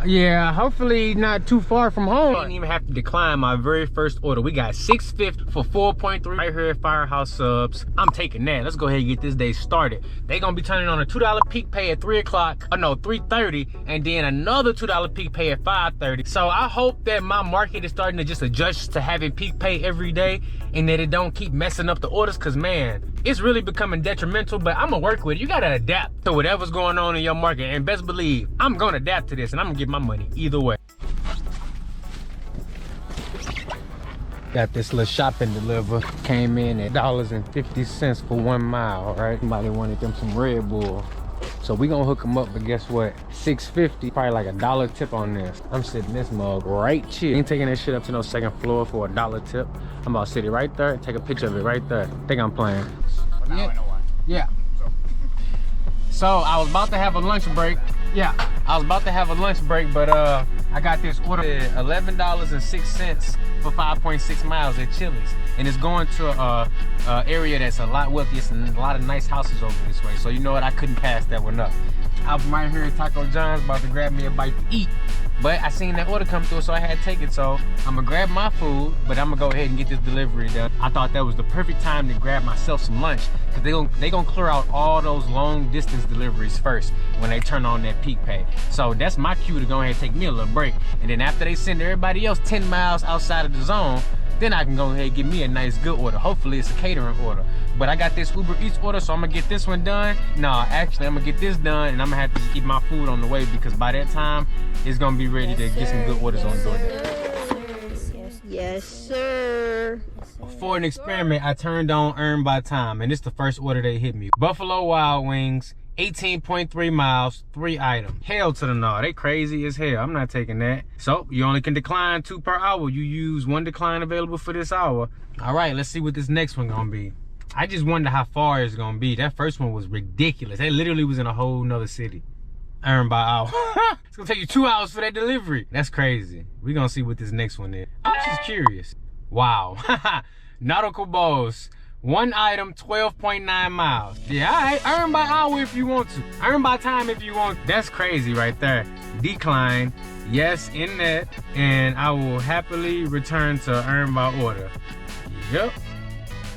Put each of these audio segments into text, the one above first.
Yeah, hopefully not too far from home. I didn't even have to decline my very first order. We got $6.50 for 4.3 right here at Firehouse Subs. I'm taking that. Let's go ahead and get this day started. They gonna be turning on a $2 peak pay at 3 o'clock. Oh no, 3:30, and then another $2 peak pay at 5:30. So I hope that my market is starting to just adjust to having peak pay every day, and that it don't keep messing up the orders, cause man, it's really becoming detrimental. But I'm gonna work with it. You gotta adapt to whatever's going on in your market, and best believe I'm gonna adapt to this, and I'm gonna get my money either way. Got this little shopping deliver. Came in at $1.50 for 1 mile, right? Somebody wanted them some Red Bull. So we gonna hook them up, but guess what? $6.50, probably like $1 tip on this. I'm sitting this mug right chill. Ain't taking that shit up to no second floor for $1 tip. I'm about to sit it right there and take a picture of it right there. Think I'm playing. But now I know why. Yeah. So I was about to have a lunch break. Yeah, I was about to have a lunch break, but I got this order at $11.06 for 5.6 miles at Chili's, and it's going to a area that's a lot wealthier and a lot of nice houses over this way. So you know what? I couldn't pass that one up. I'm right here at Taco John's about to grab me a bite to eat, but I seen that order come through, so I had to take it. So I'm gonna grab my food, but I'm gonna go ahead and get this delivery done. I thought that was the perfect time to grab myself some lunch, because they gonna clear out all those long distance deliveries first when they turn on that peak pay. So that's my cue to go ahead and take me a little break, and then after they send everybody else 10 miles outside of the zone, then I can go ahead and get me a nice good order. Hopefully it's a catering order. But I got this Uber Eats order, so I'm gonna get this one done. No, actually I'm gonna get this done, and I'm gonna have to just eat my food on the way, because by that time it's gonna be ready to get some good orders on Doordash. Yes, sir. For an experiment, I turned on Earn by Time, and it's the first order they hit me. Buffalo Wild Wings, 18.3 miles, 3 items. Hell to the no, they crazy as hell. I'm not taking that. So you only can decline 2 per hour. You use 1 decline available for this hour. All right, let's see what this next one gonna be. I just wonder how far it's gonna be. That first one was ridiculous. They literally was in a whole nother city. Earn by hour. It's gonna take you 2 hours for that delivery. That's crazy. We're gonna see what this next one is. I'm just curious. Wow. Nautical Balls. 1 item, 12.9 miles. Yeah, all right. Earn by hour if you want to. Earn by time if you want. That's crazy right there. Decline. Yes, in that. And I will happily return to earn by order. Yep.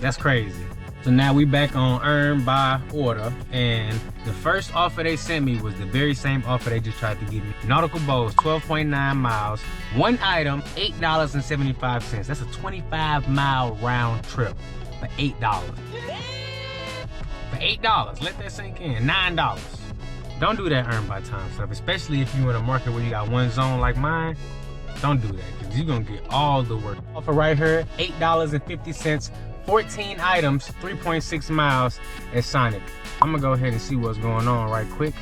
That's crazy. So now we back on earn by order, and the first offer they sent me was the very same offer they just tried to give me. Nautical Bowls, 12.9 miles, 1 item, $8.75. That's a 25-mile round trip for $8. For $8, let that sink in. $9. Don't do that earn by time stuff, especially if you're in a market where you got one zone like mine. Don't do that, because you're gonna get all the work. Offer right here, $8.50. 14 items, 3.6 miles at Sonic. I'm gonna go ahead and see what's going on right quick.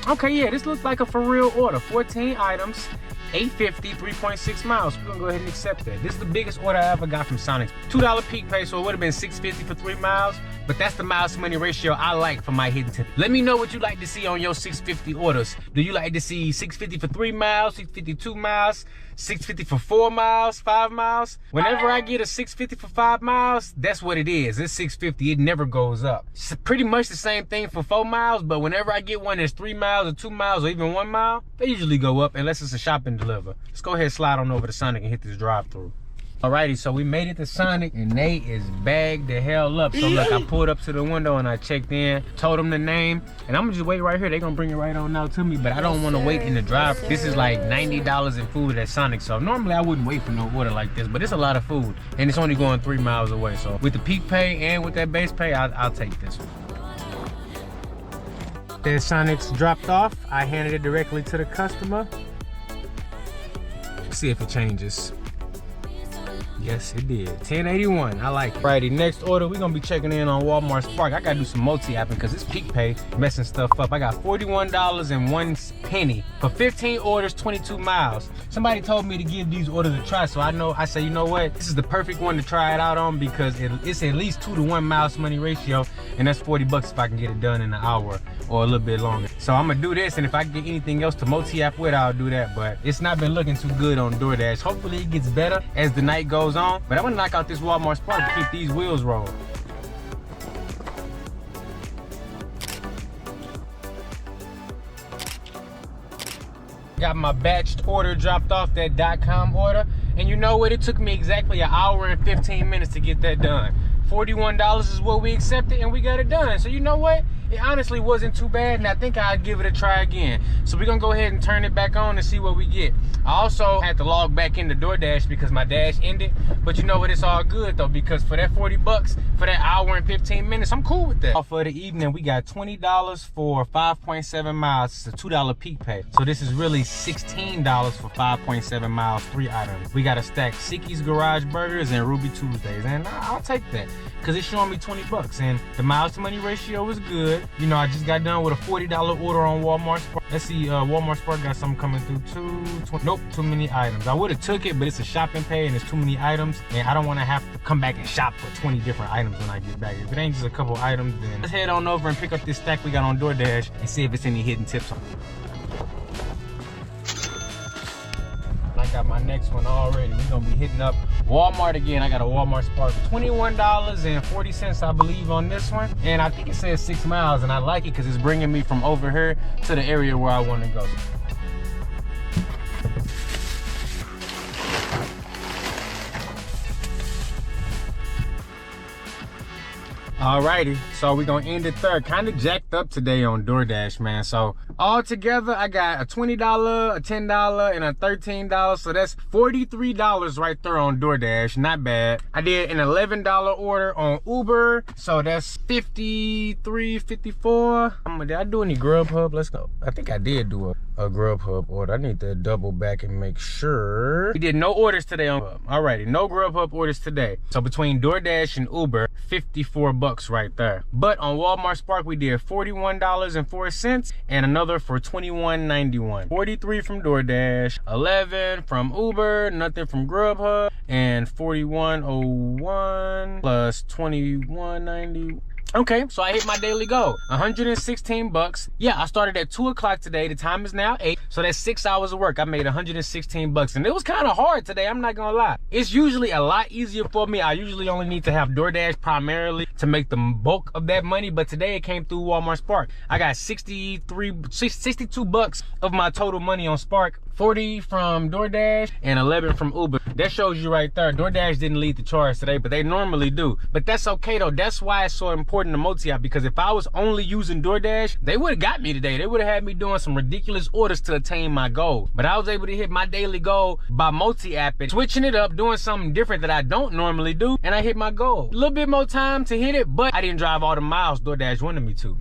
Okay, yeah, this looks like a for real order. 14 items, $8.50, 3.6 miles. We're gonna go ahead and accept that. This is the biggest order I ever got from Sonic. $2 peak pay, so it would have been $6.50 for 3 miles, but that's the miles to money ratio I like for my hidden tip. Let me know what you like to see on your $6.50 orders. Do you like to see $6.50 for 3 miles, $6.50 2 miles, $6.50 for 4 miles, 5 miles? Whenever I get a $6.50 for 5 miles, that's what it is. It's $6.50, it never goes up. It's pretty much the same thing for 4 miles, but whenever I get one that's 3 miles or 2 miles or even 1 mile, they usually go up unless it's a shopping deliver. Let's go ahead and slide on over to Sonic and hit this drive-through. Alrighty, so we made it to Sonic, and they is bagged the hell up. So look, I pulled up to the window and I checked in, told them the name, and I'm gonna just wait right here. They gonna bring it right on out to me, but I don't want to wait in the drive. This is like $90 in food at Sonic, so normally I wouldn't wait for no order like this, but it's a lot of food, and it's only going 3 miles away. So with the peak pay and with that base pay, I'll take this one. Then Sonic's dropped off. I handed it directly to the customer. See if it changes. Yes, it did. 1081. I like it. Righty, next order, we're gonna be checking in on Walmart Spark. I gotta do some multi-apping because it's peak pay messing stuff up. I got $41.01 for 15 orders, 22 miles. Somebody told me to give these orders a try, so I say, you know what? This is the perfect one to try it out on, because it's at least 2 to 1 miles to money ratio, and that's $40 if I can get it done in an hour or a little bit longer. So I'm gonna do this, and if I can get anything else to multi-app with, I'll do that, but it's not been looking too good on DoorDash. Hopefully it gets better as the night goes on, but I'm gonna knock out this Walmart Spark to keep these wheels rolling. Got my batched order dropped off, that .com order. And you know what? It took me exactly an hour and 15 minutes to get that done. $41 is what we accepted, and we got it done. So you know what? It honestly wasn't too bad, and I think I'll give it a try again. So we're gonna go ahead and turn it back on and see what we get. I also had to log back into Doordash because my dash ended. But you know what? It's all good though, because for that 40 bucks, for that hour and 15 minutes, I'm cool with that. For the evening, we got $20 for 5.7 miles. It's a $2 peak pay. So this is really $16 for 5.7 miles, 3 items. We got a stack Sicky's Garage Burgers and Ruby Tuesdays, and I'll take that because it's showing me 20 bucks, and the miles to money ratio is good. You know, I just got done with a $40 order on Walmart Spark. Let's see, Walmart Spark got something coming through nope, too many items. I would have took it, but it's a shopping pay and it's too many items, and I don't want to have to come back and shop for 20 different items when I get back. If it ain't just a couple items, then let's head on over and pick up this stack we got on Doordash and see if it's any hidden tips on it. I got my next one already. We're gonna be hitting up Walmart again. I got a Walmart Spark, $21.40 I believe on this one, and I think it says 6 miles, and I like it because it's bringing me from over here to the area where I want to go. Alrighty, so we're gonna end it there. Kind of jacked up today on Doordash, man. So all together, I got a $20, a $10, and a $13. So that's $43 right there on Doordash. Not bad. I did an $11 order on Uber, so that's $53, $54. Did I do any Grubhub? Let's go. I think I did do a Grubhub order. I need to double back and make sure. We did no orders today on Grubhub. Alrighty, no Grubhub orders today. So between Doordash and Uber, 54 bucks right there. But on Walmart Spark, we did $41.04 and another for $21.91. 43 from Doordash, 11 from Uber, nothing from Grubhub, and 41.01 plus 21.90. Okay, so I hit my daily goal, 116 bucks. Yeah, I started at 2 o'clock today. The time is now 8, so that's 6 hours of work. I made 116 bucks, and it was kind of hard today, I'm not gonna lie. It's usually a lot easier for me. I usually only need to have Doordash primarily to make the bulk of that money, but today it came through Walmart Spark. I got 62 bucks of my total money on Spark, 40 from Doordash, and 11 from Uber. That shows you right there. Doordash didn't lead the charge today, but they normally do. But that's okay though. That's why it's so important to multi-app, because if I was only using Doordash, they would have got me today. They would have had me doing some ridiculous orders to attain my goal. But I was able to hit my daily goal by multi-apping, switching it up, doing something different that I don't normally do, and I hit my goal. A little bit more time to hit it, but I didn't drive all the miles Doordash wanted me to.